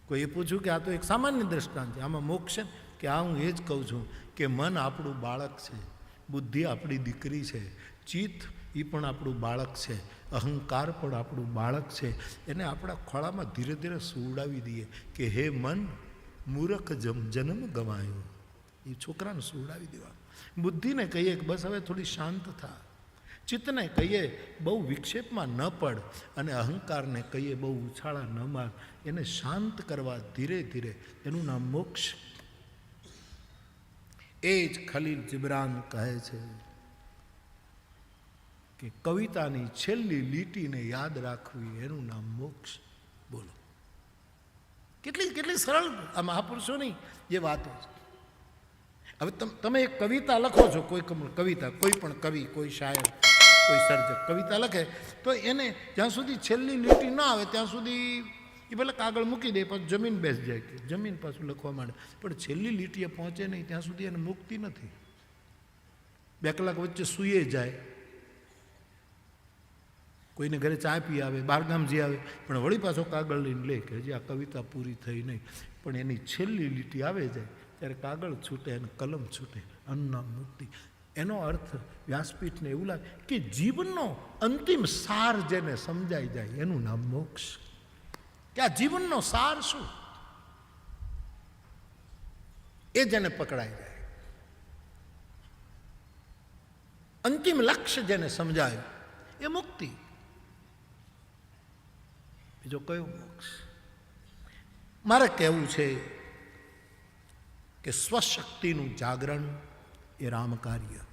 કોઈએ પૂછ્યું કે આ તો એક સામાન્ય દ્રષ્ટાંત છે, આમાં મોક્ષ છે કે આ હું એ જ કહું છું કે મન આપણું બાળક છે, બુદ્ધિ આપણી દીકરી છે, ચિત્ત એ પણ આપણું બાળક છે, અહંકાર પણ આપણું બાળક છે. એને આપણા ખોળામાં ધીરે ધીરે સુવડાવી દઈએ કે હે મન, મૂરખ જન્મ ગવાયો. એ છોકરાને સુવડાવી દેવા. બુદ્ધિને કહીએ કે બસ હવે થોડી શાંત થા. ચિત્તને કહીએ બહુ વિક્ષેપમાં ન પડ, અને અહંકારને કહીએ બહુ ઉછાળા ન માર. એને શાંત કરવા ધીરે ધીરે, એનું નામ મોક્ષ. એ જ ખલીલ જિબ્રાન કહે છે કે કવિતાની છેલ્લી લીટીને યાદ રાખવી એનું નામ મોક્ષ. બોલો, કેટલી કેટલી સરળ આ મહાપુરુષોની જે વાતો છે. હવે તમે એક કવિતા લખો છો, કોઈ કવિતા, કોઈ પણ કવિ, કોઈ શાયર, કોઈ સર્જક કવિતા લખે તો એને જ્યાં સુધી છેલ્લી લીટી ના આવે ત્યાં સુધી એ ભલે કાગળ મૂકી દે, પછી જમીન બેસી જાય, કે જમીન પાછું લખવા માંડે, પણ છેલ્લી લીટીએ પહોંચે નહીં ત્યાં સુધી એને મુક્તિ નથી. 2 કલાક વચ્ચે સૂઈએ જાય, કોઈને ઘરે ચા પી આવે, બહારગામ જઈ આવે, પણ વળી પાછો કાગળ લઈને લે કે હજી આ કવિતા પૂરી થઈ નહીં. પણ એની છેલ્લી લીટી આવે જાય ત્યારે કાગળ છૂટે અને કલમ છૂટે, અન્ન મુક્તિ. એનો અર્થ વ્યાસપીઠને એવું લાગે કે જીવનનો અંતિમ સાર જેને સમજાઈ જાય એનું નામ મોક્ષ. કે આ જીવનનો સાર શું એ જેને પકડાઈ જાય, અંતિમ લક્ષ્ય જેને સમજાય એ મુક્તિ. બીજો કયો મોક્ષ? મારે કહેવું છે કે સ્વશક્તિનું જાગરણ એ રામ કાર્ય.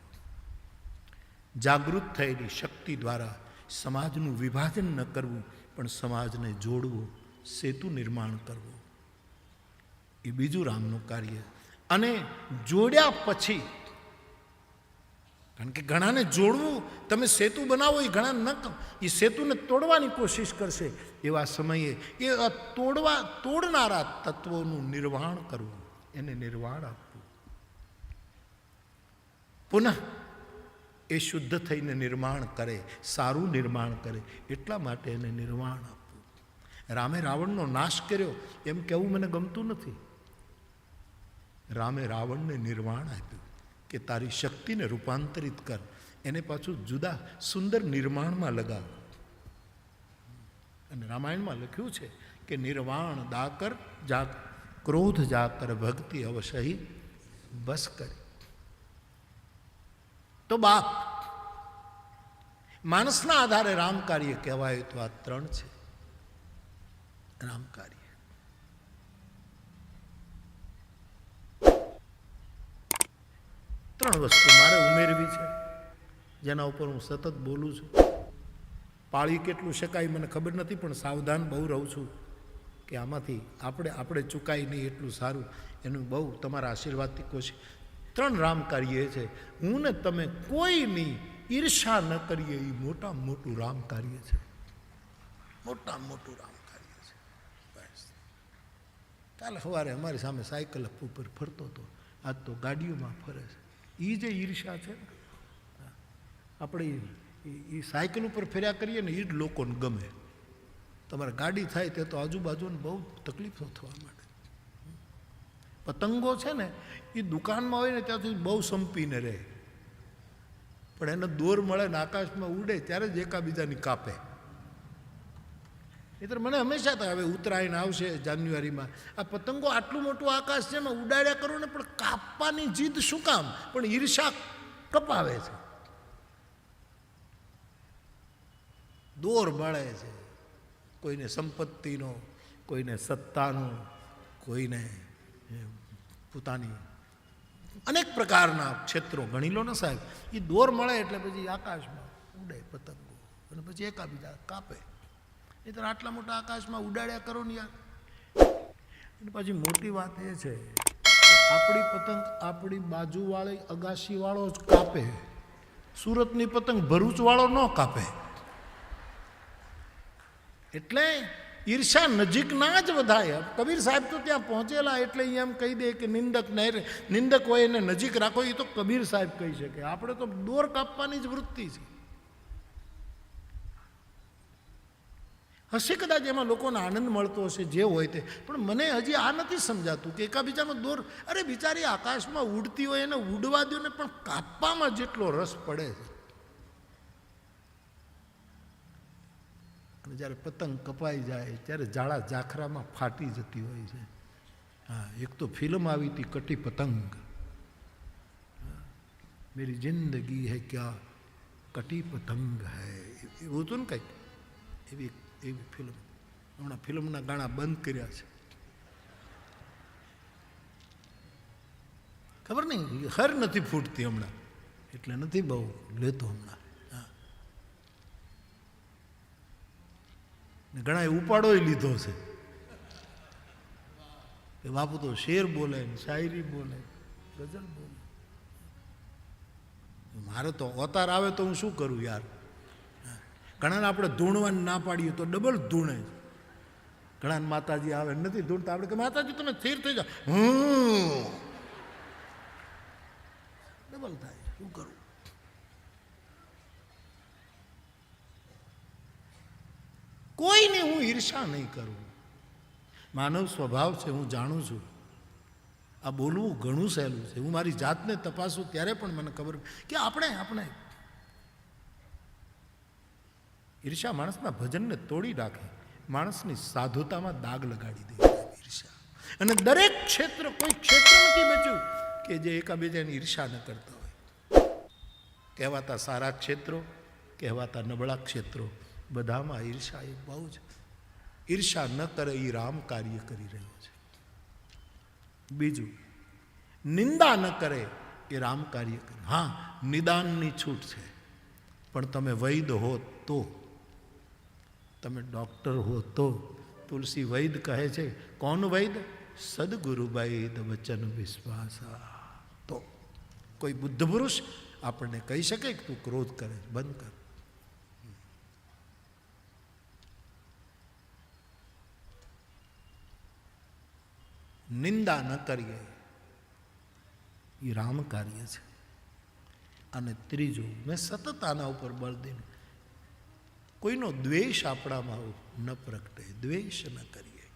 જાગૃત થયેલી શક્તિ દ્વારા સમાજનું વિભાજન ન કરવું, પણ સમાજને જોડવું, સેતુ નિર્માણ કરવું, એ બીજું રામનું કાર્ય. અને જોડ્યા પછી, કારણ કે ઘણાને જોડવું, તમે સેતુ બનાવો, એ ઘણા એ સેતુને તોડવાની કોશિશ કરશે. એવા સમયે એ તોડનારા તત્વોનું નિર્વાણ કરવું, એને નિર્વાણ આપવું. પુનઃ એ શુદ્ધ થઈને નિર્માણ કરે, સારું નિર્માણ કરે, એટલા માટે એને નિર્વાણ આપવું. રામે રાવણનો નાશ કર્યો એમ કહેવું મને ગમતું નથી. રામે રાવણને નિર્વાણ આપ્યું કે તારી શક્તિને રૂપાંતરિત કર, એને પાછું જુદા સુંદર નિર્માણમાં લગાવ. અને રામાયણમાં લખ્યું છે કે નિર્વાણ દાકર જા ક્રોધ જાકર ભક્તિ અવશહી બસ કરી. તો બાપ, માણસના આધારે રામ કાર્ય કહેવાય તો આ 3 છે રામ કાર્ય. ત્રણ વસ્તુ મારે ઉમેરવી છે, જેના ઉપર હું સતત બોલું છું. પાળી કેટલું શકાય મને ખબર નથી, પણ સાવધાન બહુ રહું છું કે આમાંથી આપણે ચૂકાય નહીં એટલું સારું. એનું બહુ તમારા આશીર્વાદથી કોશિશ. 3 રામ કાર્ય છે. હું ને તમે કોઈની ઈર્ષા ન કરીએ, એ મોટામાં મોટું રામ કાર્ય છે. મોટામાં મોટું રામ કાર્ય છે. બસ કાલે સવારે અમારી સામે સાયકલ ઉપર ફરતો હતો, આજ તો ગાડીઓમાં ફરે છે. એ જે ઈર્ષા છે ને, આપણે એ સાયકલ ઉપર ફર્યા કરીએ ને, એ જ લોકોને ગમે. તમારે ગાડી થાય તે તો આજુબાજુને બહુ તકલીફો થવા માંડે. પતંગો છે ને, એ દુકાનમાં હોય ને ત્યાંથી બહુ સંપીને રહે, પણ એને દોર મળે ને આકાશમાં ઉડે ત્યારે જ એકાબીજાની કાપે. એટલે મને હંમેશા થાય, હવે ઉત્તરાયણ આવશે જાન્યુઆરીમાં, આ પતંગો આટલું મોટું આકાશ છે એમાં ઉડાડ્યા કરો ને, પણ કાપવાની જીદ શું કામ? પણ ઈર્ષા કપાવે છે, દોર મળે છે. કોઈને સંપત્તિનો, કોઈને સત્તાનો, કોઈને પોતાની અનેક પ્રકારના ક્ષેત્રો ગણી લો ને સાહેબ. એ દોર મળે એટલે પછી આકાશમાં ઉડે પતંગો, અને પછી એકાબીજા કાપે. નહીં તો આટલા મોટા આકાશમાં ઉડાડ્યા કરો ને યાર. અને પછી મોટી વાત એ છે કે આપણી પતંગ આપણી બાજુવાળી અગાશીવાળો જ કાપે, સુરતની પતંગ ભરૂચવાળો ન કાપે. એટલે ઈર્ષા નજીક ના જ વધાય. કબીર સાહેબ તો ત્યાં પહોંચેલા એટલે એમ કહી દે કે નિંદક હોય એને નજીક રાખો, એ તો કબીર સાહેબ કહી શકે. આપણે તો દોર કાપવાની જ વૃત્તિ છે. હશે કદાચ એમાં લોકોને આનંદ મળતો હશે, જે હોય તે, પણ મને હજી આ નથી સમજાતું કે એકાબીજાનો દોર, અરે બિચારી આકાશમાં ઉડતી હોય એને ઉડવા દો ને, પણ કાપવામાં જેટલો રસ પડે છે. અને જ્યારે પતંગ કપાઈ જાય ત્યારે જાળા જાખરામાં ફાટી જતી હોય છે. હા, એક તો ફિલ્મ આવી હતી કટી પતંગ, મેરી જિંદગી હૈ ક્યા કટી પતંગ હૈ, એવું હતું ને કંઈક, એવી ફિલ્મ. હમણાં ફિલ્મના ગાણા બંધ કર્યા છે, ખબર નહીં, હર નથી ફૂટતી હમણાં, એટલે નથી બહુ લેતો હમણાં. ઘણા ઉપાડો લીધો છે કે બાપુ તો શેર બોલે, શાયરી બોલે, ગઝલ બોલે. મારે તો અવતાર આવે તો હું શું કરું યાર? ઘણાને આપણે ધૂણવાની ના પાડીએ તો ડબલ ધૂણે. ઘણા માતાજી આવે નથી ધૂણતા, આપણે કે માતાજી તમે સ્થિર થઈ જાઓ, ડબલ થાય, શું કરું? કોઈને હું ઈર્ષા નહીં કરું. માનવ સ્વભાવ છે, હું જાણું છું. આ બોલવું ઘણું સહેલું છે. હું મારી જાતને તપાસું ત્યારે પણ મને ખબર કે આપણે ઈર્ષા માણસના ભજનને તોડી નાખે, માણસની સાધુતામાં દાગ લગાડી દે ઈર્ષા. અને દરેક ક્ષેત્ર, કોઈ ક્ષેત્ર નથી બચ્યું કે જે એકાબીજાની ઈર્ષા ન કરતા હોય. કહેવાતા સારા ક્ષેત્રો, કહેવાતા નબળા ક્ષેત્રો, બધામાં ઈર્ષા એ બહુ જ. ઈર્ષા ન કરે એ રામ કાર્ય કરી રહ્યો છે. બીજું, નિંદા ન કરે એ રામ કાર્ય કરે. હા, નિદાનની છૂટ છે, પણ તમે વૈદ હો તો, તમે ડૉક્ટર હો તો. તુલસી વૈદ કહે છે, કોણ વૈદ? સદગુરુ વૈદ વચન વિશ્વાસા. તો કોઈ બુદ્ધ પુરુષ આપણને કહી શકે કે તું ક્રોધ કરે, બંધ કર. નિંદા ન કરીએ એ રામ કાર્ય છે. અને ત્રીજું, મેં સતત આના ઉપર બળ દઈને, કોઈનો દ્વેષ આપણામાં ન પ્રગટે, દ્વેષ ન કરીએ.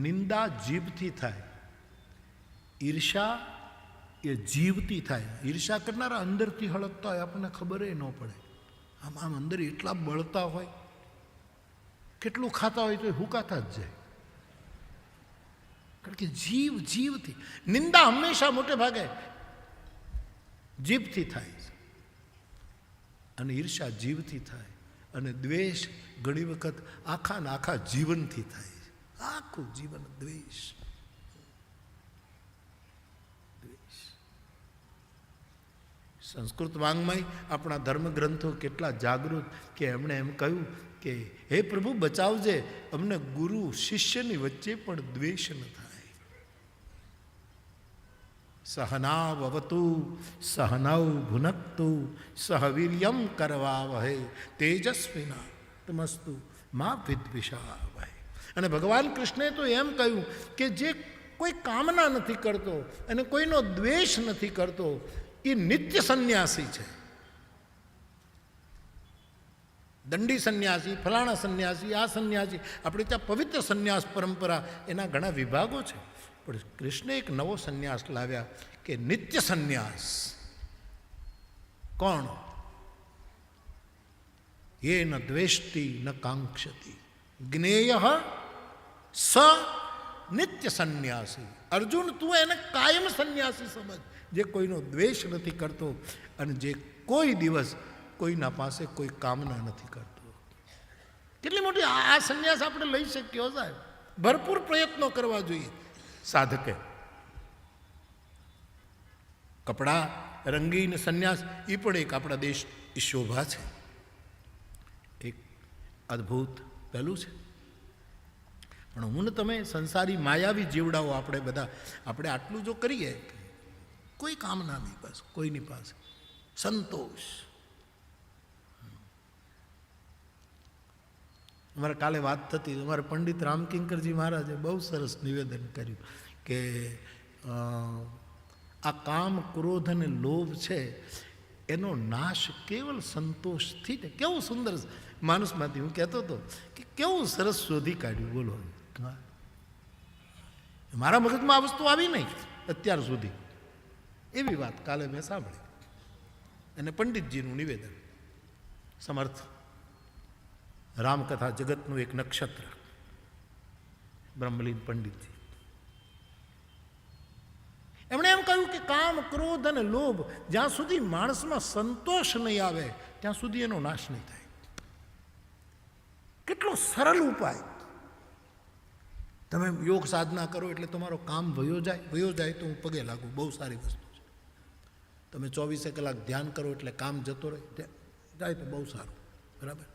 નિંદા જીભથી થાય, ઈર્ષા એ જીવથી થાય. ઈર્ષા કરનારા અંદરથી હળકતા હોય, આપણને ખબર ન પડે. આમ અંદર એટલા બળતા હોય, કેટલું ખાતા હોય તો હુકાતા જ જાય. કારણ કે જીવથી. નિંદા હંમેશા મોટે ભાગે જીભથી થાય છે, અને ઈર્ષા જીવથી થાય, અને દ્વેષ ઘણી વખત આખા જીવનથી થાય છે. આખું જીવન દ્વેષ. સંસ્કૃત વાંગ્મય, આપણા ધર્મગ્રંથો કેટલા જાગૃત કે એમણે એમ કહ્યું કે હે પ્રભુ બચાવજે અમને ગુરુ શિષ્યની વચ્ચે પણ દ્વેષ ન થાય. સહનાવતુ સહનૌ ભુનક્તુ સહવીર્યમ કરવાવહે તેજસ્વિના તમસ્તુ મા વિદ્વિષાવહે. અને ભગવાન કૃષ્ણે તો એમ કહ્યું કે જે કોઈ કામના નથી કરતો અને કોઈનો દ્વેષ નથી કરતો એ નિત્ય સંન્યાસી છે. દંડી સંન્યાસી, ફલાણા સંન્યાસી, આ સંન્યાસી. આપણે ત્યાં પવિત્ર સંન્યાસ પરંપરા, એના ઘણા વિભાગો છે, પણ કૃષ્ણે એક નવો સંન્યાસ લાવ્યા કે નિત્ય સંન્યાસ. કોણ? ये न द्वेष्टि न कांक्षति ज्ञेय स नित्य संन्यासी. अर्जुन તું એને કાયમ સંન્યાસી સમજ, જે કોઈનો દ્વેષ નથી કરતો અને જે કોઈ દિવસ કોઈના પાસે કોઈ કામના નથી કરતો. કેટલી મોટી આ સંન્યાસ આપણે લઈ શકીએ સાહેબ. ભરપૂર પ્રયત્નો કરવા જોઈએ સાધકે. કપડા રંગીન સંન્યાસ એ પણ એક આપણા દેશની શોભા છે, એક અદ્ભુત પહેલું છે. પણ હું ને તમે સંસારી માયાવી જીવડાઓ આપણે બધા, આપણે આટલું જો કરીએ, કોઈ કામના નહીં, બસ કોઈની પાસે સંતોષ. અમારે કાલે વાત થતી, અમારે પંડિત રામકિંકરજી મહારાજે બહુ સરસ નિવેદન કર્યું કે આ કામ, ક્રોધ અને લોભ છે એનો નાશ કેવલ સંતોષથી. ને કેવું સુંદર માણસમાંથી હું કહેતો હતો કે કેવું સરસ શોધી કાઢ્યું, બોલો. મારા મગજમાં આ વસ્તુ આવી નહીં અત્યાર સુધી. એવી વાત કાલે મેં સાંભળી. અને પંડિતજીનું નિવેદન, સમર્થ રામકથા જગતનું એક નક્ષત્ર બ્રહ્મલીન પંડિતજી, એમણે એમ કહ્યું કે કામ, ક્રોધ અને લોભ જ્યાં સુધી માણસમાં સંતોષ નહીં આવે ત્યાં સુધી એનો નાશ નહીં થાય. કેટલો સરળ ઉપાય. તમે યોગ સાધના કરો એટલે તમારો કામ વયો જાય તો હું પગે લાગુ, બહુ સારી વસ્તુ છે. તમે 24 કલાક ધ્યાન કરો એટલે કામ જતો રહે જાય તો બહુ સારું, બરાબર.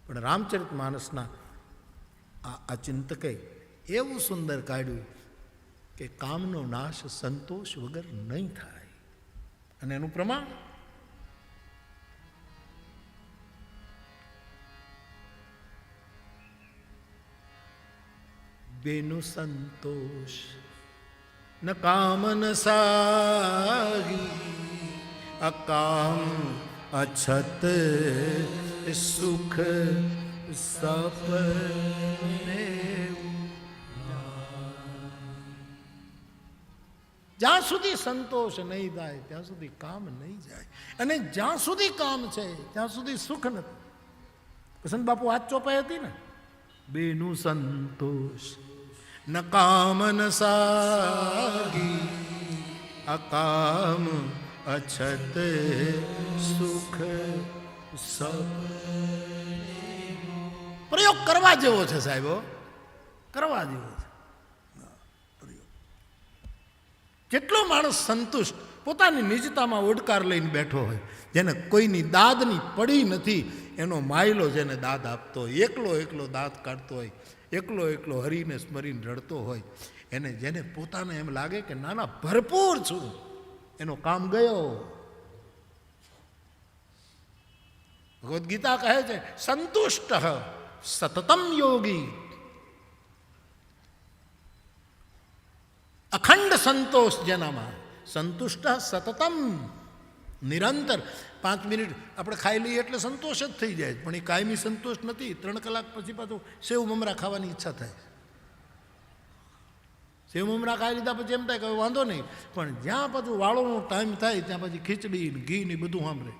પણ રામચરિત માનસના આ ચિંતકે એવું સુંદર કાઢ્યું કે કામનો નાશ સંતોષ વગર નહીં થાય. અને એનું પ્રમાણ બેનું સંતોષ ન કામ ન સાગી, અકામ અછત સુખ સપને. જ્યાં સુધી સંતોષ નહીં થાય ત્યાં સુધી કામ નહીં જાય, અને જ્યાં સુધી કામ છે ત્યાં સુધી સુખ નથી. વસંત બાપુ હાથ ચોપાઈ હતી ને, બેનું સંતોષ ન કામ ન સાગી, અકામ અછત સુખ સપને. પ્રયોગ કરવા જેવો છે સાહેબો, કરવા જેવો છે. જેટલો માણસ સંતુષ્ટ, પોતાની નિજતામાં ઓડકાર લઈને બેઠો હોય, જેને કોઈની દાદની પડી નથી, એનો માયલો જેને દાદ આપતો હોય, એકલો દાંત કાઢતો હોય, એકલો હરીને સ્મરીને રડતો હોય, જેને પોતાને એમ લાગે કે નાના ભરપૂર છું, એનો કામ ગયો. ભગવદ્ ગીતા કહે છે સંતુષ્ટ સતતમ યોગી. અખંડ સંતોષ જેનામાં, સંતુષ્ટ સતતમ, નિરંતર. 5 મિનિટ આપણે ખાઈ લઈએ એટલે સંતોષ જ થઈ જાય, પણ એ કાયમી સંતોષ નથી. 3 કલાક પછી પાછું સેવ મમરા ખાવાની ઈચ્છા થાય. સેવ મમરા ખાઈ લીધા પછી એમ થાય કે વાંધો નહીં, પણ જ્યાં પાછું વાળોનો ટાઈમ થાય ત્યાં પછી ખીચડી ઘી ને બધું સાંભળે.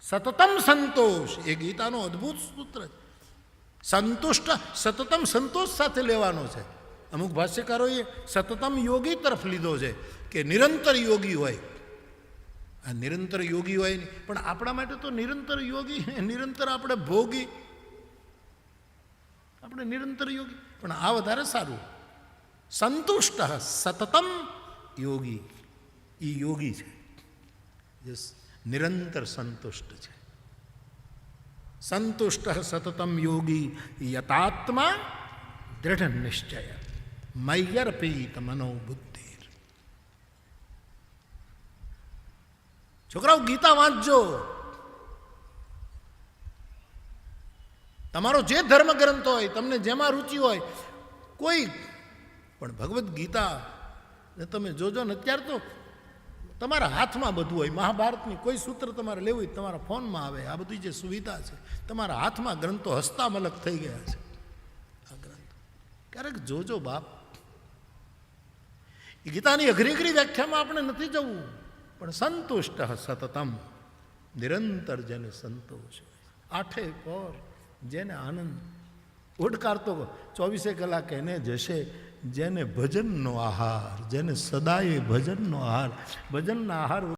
સતતમ સંતોષ એ ગીતાનો અદ્ભુત સૂત્ર છે. સંતુષ્ટ સતતમ સંતોષ સાથે લેવાનો છે. અમુક ભાષ્યકારોએ સતતમ યોગી તરફ લીધો છે કે નિરંતર યોગી હોય. આ નિરંતર યોગી હોય નહીં, પણ આપણા માટે તો નિરંતર યોગી, નિરંતર આપણે ભોગી, આપણે નિરંતર યોગી, પણ આ વધારે સારું. સંતુષ્ટ સતતમ યોગી, એ યોગી છે જે નિરંતર સંતુષ્ટ છે. સંતુષ્ટ સતતમ યોગી યતાત્મા દૃઢ નિશ્ચય મય્યર્પિત મનોબુદ્ધિ. છોકરાઓ ગીતા વાંચજો. તમારો જે ધર્મ ગ્રંથ હોય, તમને જેમાં રુચિ હોય, કોઈ પણ ભગવદ્ ગીતા તમે જોજો ને. અત્યારે તો તમારા હાથમાં બધું હોય. મહાભારતની કોઈ સૂત્ર તમારે લેવું હોય તમારા ફોનમાં આવે. આ બધી જે સુવિધા છે, તમારા હાથમાં ગ્રંથો હસ્તામલક થઈ ગયા છે. આ ગ્રંથ ક્યારેક જોજો બાપ. એ ગીતાની અઘરી વ્યાખ્યામાં આપણે નથી જવું, પણ સંતુષ્ટ સતતમ, નિરંતર જેને સંતોષ હોય, 8 પહોર જેને આનંદ. ઓડકાર તો 24 કલાક એને જશે જેને ભજનનો આહાર, જેને સદાય ભજનનો આહાર. ભજનના આહાર